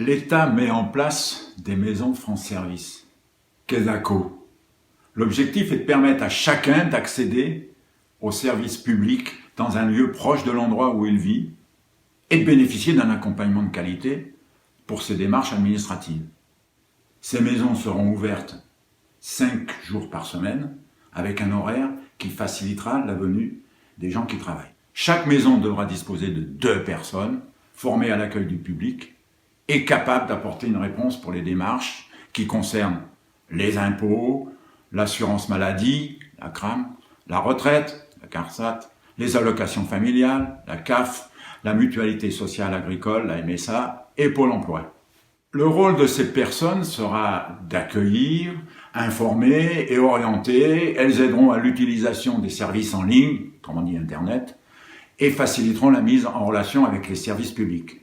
L'État met en place des maisons France Service, KEDACO. L'objectif est de permettre à chacun d'accéder aux services publics dans un lieu proche de l'endroit où il vit et de bénéficier d'un accompagnement de qualité pour ses démarches administratives. Ces maisons seront ouvertes 5 jours par semaine avec un horaire qui facilitera la venue des gens qui travaillent. Chaque maison devra disposer de 2 personnes formées à l'accueil du public et capables d'apporter une réponse pour les démarches qui concernent les impôts, l'assurance maladie, la CRAM, la retraite, la CARSAT, les allocations familiales, la CAF, la mutualité sociale agricole, la MSA et Pôle emploi. Le rôle de ces personnes sera d'accueillir, informer et orienter. Elles aideront à l'utilisation des services en ligne, comme on dit Internet, et faciliteront la mise en relation avec les services publics.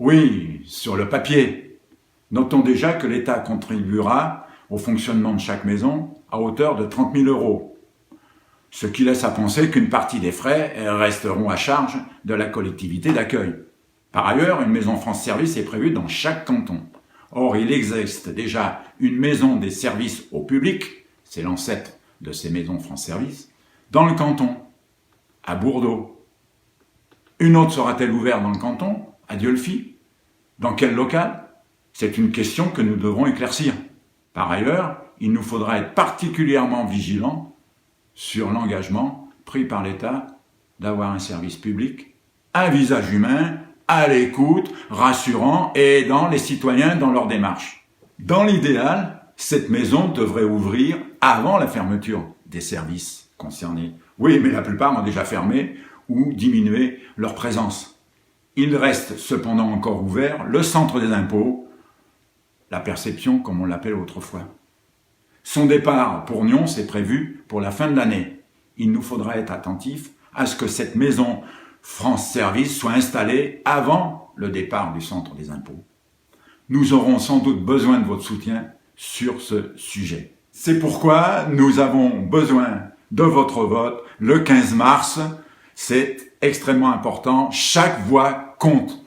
Oui, sur le papier. Notons déjà que l'État contribuera au fonctionnement de chaque maison à hauteur de 30 000 €, ce qui laisse à penser qu'une partie des frais resteront à charge de la collectivité d'accueil. Par ailleurs, une maison France Service est prévue dans chaque canton. Or, il existe déjà une maison des services au public, c'est l'ancêtre de ces maisons France Service, dans le canton, à Bourdeaux. Une autre sera-t-elle ouverte dans le canton, à Dieulefit? Dans quel local? C'est une question que nous devrons éclaircir. Par ailleurs, il nous faudra être particulièrement vigilants sur l'engagement pris par l'État d'avoir un service public, un visage humain, à l'écoute, rassurant et aidant les citoyens dans leur démarche. Dans l'idéal, cette maison devrait ouvrir avant la fermeture des services concernés. Oui, mais la plupart ont déjà fermé ou diminué leur présence. Il reste cependant encore ouvert le centre des impôts, la perception comme on l'appelle autrefois. Son départ pour Nyons est prévu pour la fin de l'année. Il nous faudra être attentifs à ce que cette maison France Service soit installée avant le départ du centre des impôts. Nous aurons sans doute besoin de votre soutien sur ce sujet. C'est pourquoi nous avons besoin de votre vote le 15 mars. C'est extrêmement important. Chaque voix compte.